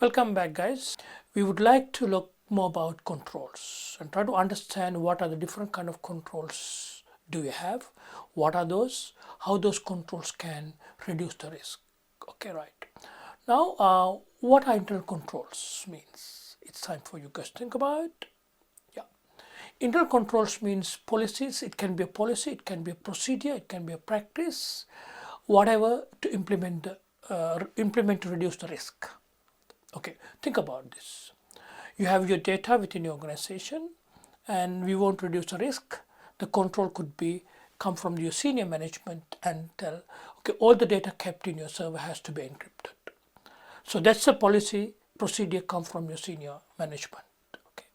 Welcome back, guys. We would like to look more about controls and try to understand what are the different kind of controls do we have, what are those, how those controls can reduce the risk. Okay, right. Now, what are internal controls means? It's time for you guys to think about. Yeah. Internal controls means policies. It can be a policy, it can be a procedure, it can be a practice, whatever to implement to reduce the risk. Okay, think about this. You have your data within your organization and we want to reduce the risk. The control could be come from your senior management and tell, okay, all the data kept in your server has to be encrypted. So that's a policy procedure come from your senior management. Okay,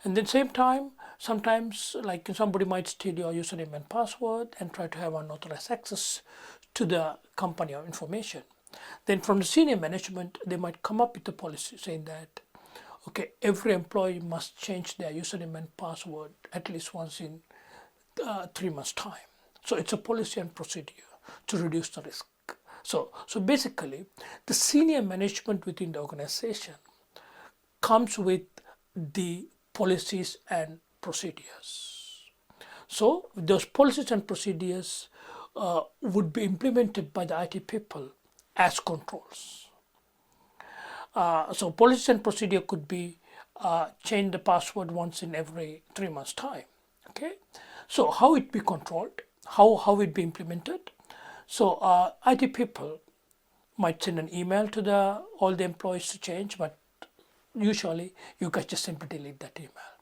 and then same time, sometimes like somebody might steal your username and password and try to have unauthorized access to the company or information. Then from the senior management, they might come up with a policy saying that, okay, every employee must change their username and password at least once in 3 months' time. So it's a policy and procedure to reduce the risk. So basically, the senior management within the organization comes with the policies and procedures. So those policies and procedures would be implemented by the IT people as controls. So policy and procedure could be change the password once in every 3 months time. Okay, so how it be controlled, how it be implemented. So IT people might send an email to all the employees to change, but usually you guys just simply delete that email.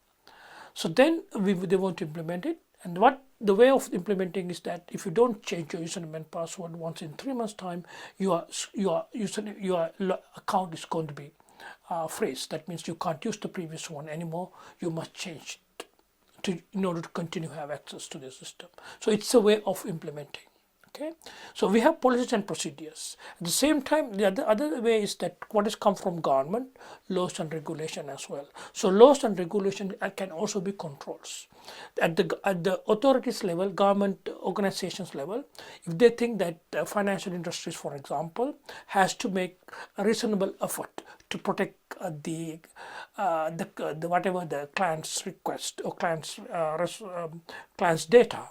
So then they want to implement it, and the way of implementing is that if you don't change your username and password once in 3 months time, your account is going to be freeze. That means you can't use the previous one anymore. You must change it in order to continue to have access to the system. So it's a way of implementing. Okay, so we have policies and procedures. At the same time, the other way is that what has come from government, laws and regulation as well. So laws and regulation can also be controls. At the authorities level, government organizations level, if they think that financial industries, for example, has to make a reasonable effort to protect the whatever the client's request or client's data,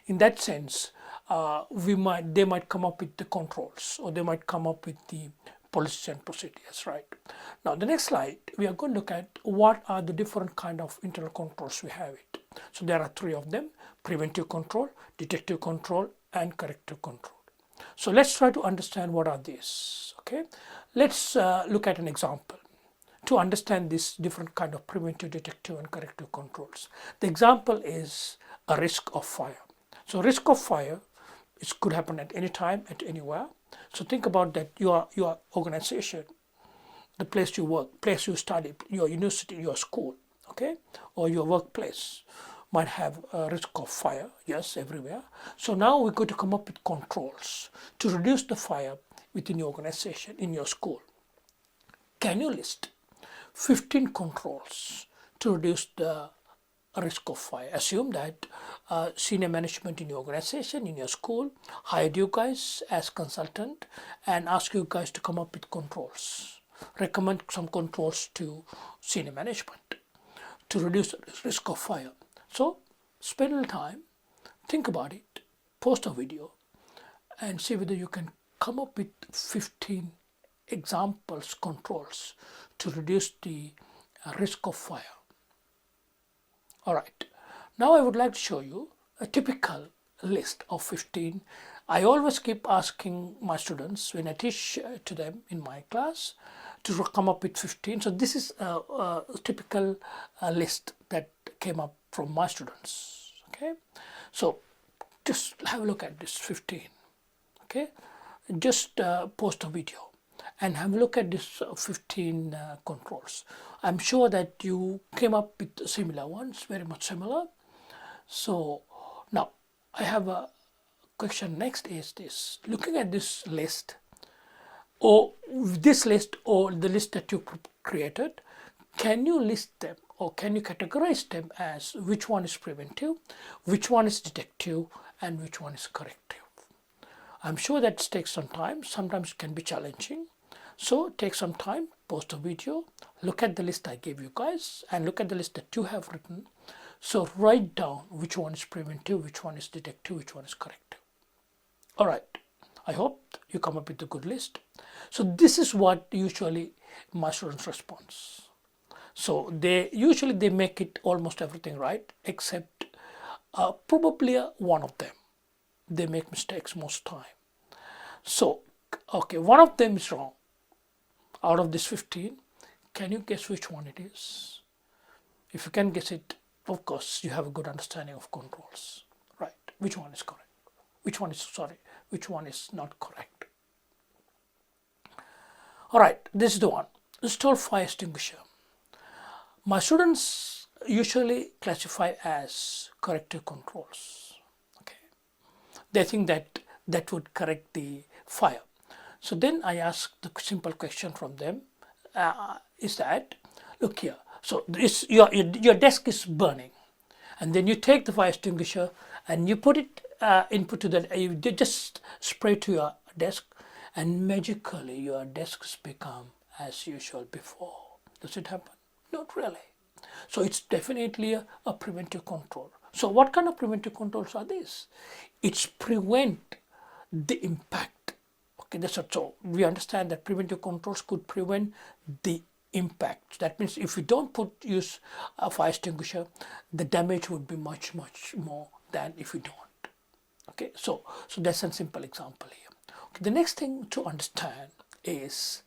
in that sense, they might come up with the controls, or they might come up with the policies and procedures, right? Now the next slide, we are going to look at what are the different kind of internal controls we have it. So there are 3 of them: preventive control, detective control, and corrective control. So let's try to understand what are these. Okay, let's look at an example to understand this different kind of preventive, detective, and corrective controls. The example is a risk of fire. So risk of fire, it could happen at any time, at anywhere. So think about that your organization, the place you work, place you study, your university, your school, okay, or your workplace might have a risk of fire, yes, everywhere. So now we're going to come up with controls to reduce the fire within your organization, in your school. Can you list 15 controls to reduce the risk of fire? Assume that senior management in your organization, in your school, hired you guys as consultant and ask you guys to come up with controls, recommend some controls to senior management to reduce the risk of fire. So spend a little time, think about it, post a video, and see whether you can come up with 15 examples, controls to reduce the risk of fire. All right, now I would like to show you a typical list of 15. I always keep asking my students when I teach to them in my class to come up with 15. So this is a typical list that came up from my students. Okay, so just have a look at this 15. Okay, just post a video and have a look at this 15 controls. I'm sure that you came up with similar ones, very much similar. So now I have a question next is this: looking at this list, or the list that you created, can you list them or can you categorize them as which one is preventive, which one is detective, and which one is corrective? I'm sure that takes some time. Sometimes it can be challenging. So take some time, pause the video, look at the list I gave you guys, and look at the list that you have written. So write down which one is preventive, which one is detective, which one is corrective. All right, I hope you come up with a good list. So this is what usually my students respond. So they make it almost everything right, except probably one of them. They make mistakes most time. So, okay, one of them is wrong. Out of this 15, can you guess which one it is? If you can guess it, of course, you have a good understanding of controls, right? Which one is correct? Which one is not correct? All right, this is the one. Install fire extinguisher. My students usually classify as corrective controls. Okay, they think that would correct the fire. So then I ask the simple question from them, is that, look here, so this, your desk is burning, and then you take the fire extinguisher and you put it input to that, you just spray to your desk, and magically your desks become as usual before. Does it happen? Not really. So it's definitely a preventive control. So what kind of preventive controls are these? It's prevent the impact. Okay, that's what. So we understand that preventive controls could prevent the impact. That means if we don't use a fire extinguisher, the damage would be much more than if we don't. Okay, so that's a simple example here. Okay, the next thing to understand is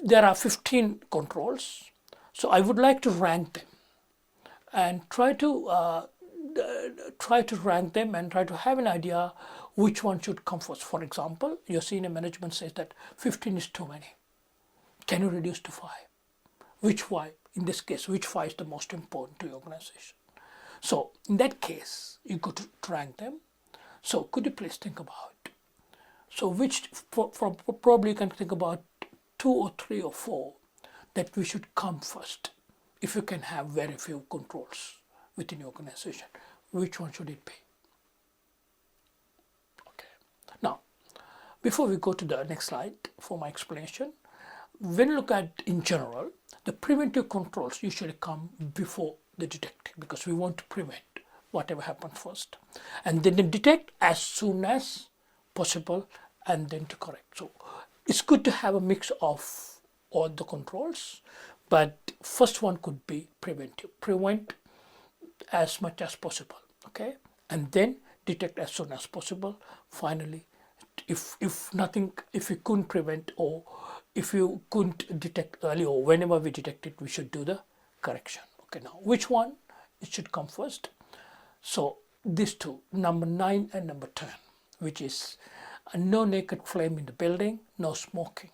there are 15 controls. So I would like to rank them and try to rank them and try to have an idea which one should come first. For example, your senior management says that 15 is too many. Can you reduce to 5? Which 5? In this case, which 5 is the most important to your organization? So in that case, you go to rank them. So could you please think about? So which probably you can think about 2 or 3 or 4 that we should come first. If you can have very few controls within your organization, which one should it be? Okay. Now, before we go to the next slide for my explanation, when you look at in general, the preventive controls usually come before the detective, because we want to prevent whatever happens first, and then detect as soon as possible, and then to correct. So it's good to have a mix of all the controls, but first one could be preventive. Prevent as much as possible, okay, and then detect as soon as possible. Finally, if you couldn't prevent, or if you couldn't detect early, or whenever we detect it, we should do the correction. Okay, now which one it should come first? So these two, number 9 and number 10, which is no naked flame in the building, no smoking,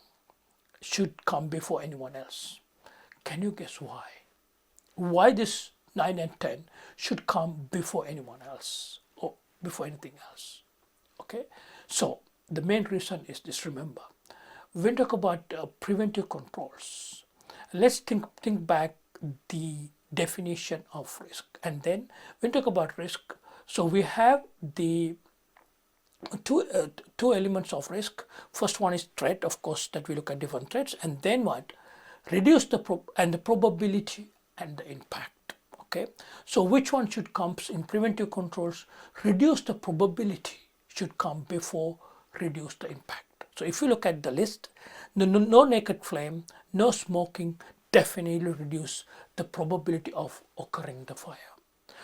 should come before anyone else. Can you guess why? Why this 9 and 10 should come before anyone else or before anything else? Okay, so the main reason is this. Remember, when we talk about preventive controls, let's think back the definition of risk, and then when we talk about risk, so we have the two elements of risk. First one is threat, of course, that we look at different threats, and then what? Reduce the probability and the impact. Okay, so which one should come in preventive controls? Reduce the probability should come before reduce the impact. So if you look at the list, no naked flame, no smoking, definitely reduce the probability of occurring the fire.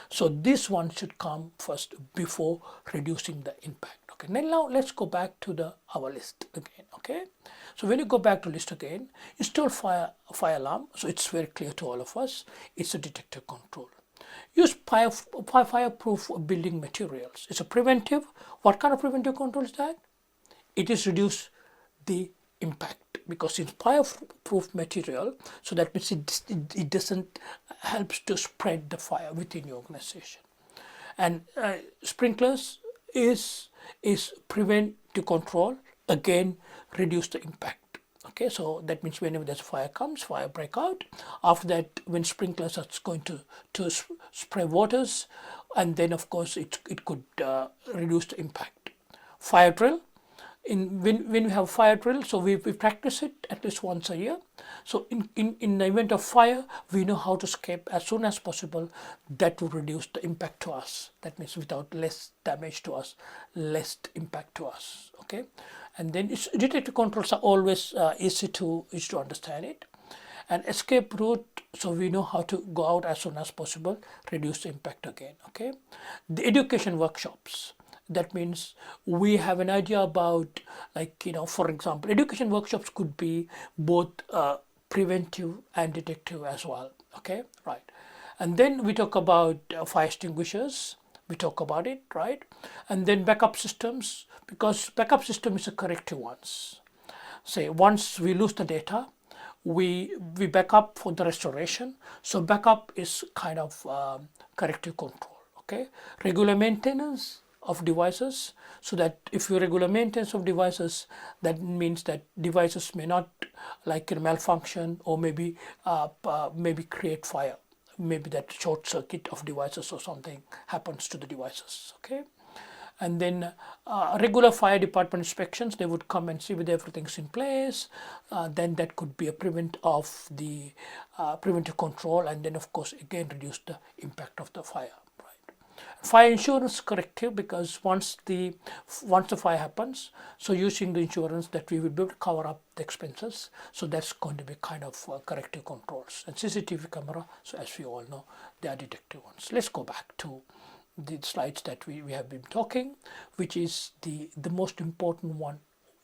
So this one should come first before reducing the impact. Okay, now let's go back to our list again. Okay, so when you go back to list again, install fire alarm. So it's very clear to all of us, it's a detective control. Use fireproof building materials. It's a preventive. What kind of preventive control is that? It is reduce the impact, because it's fireproof material, so that means it doesn't helps to spread the fire within your organization. And sprinklers is prevent to control, again reduce the impact. Okay, so that means whenever there's fire break out, after that when sprinklers are going to spray waters, and then of course it could reduce the impact. Fire drill when we have fire drill, so we practice it at least once a year. So in the event of fire, we know how to escape as soon as possible. That will reduce the impact to us. That means without less damage to us, less impact to us. Okay, and then detective controls are always easy to understand it. And escape route, so we know how to go out as soon as possible, reduce the impact again. Okay, the education workshops, that means we have an idea about, like, for example, education workshops could be both preventive and detective as well. Okay, right. And then we talk about fire extinguishers, we talk about it, right? And then backup systems, because backup system is a corrective ones. Say once we lose the data, we back up for the restoration. So backup is kind of corrective control. Okay, regular maintenance of devices, so that if you regular maintenance of devices, that means that devices may not malfunction, or maybe maybe create fire, maybe that short circuit of devices or something happens to the devices. Okay, and then regular fire department inspections, they would come and see whether everything's in place. Then that could be a preventive control, and then of course again reduce the impact of the fire. Fire insurance corrective, because once the fire happens, so using the insurance, that we will be able to cover up the expenses. So that's going to be kind of corrective controls. And CCTV camera, so as we all know, they are detective ones. Let's go back to the slides that we have been talking, which is the most important one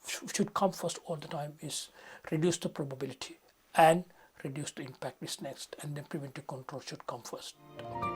should come first all the time, is reduce the probability and reduce the impact is next, and then preventive control should come first. Okay.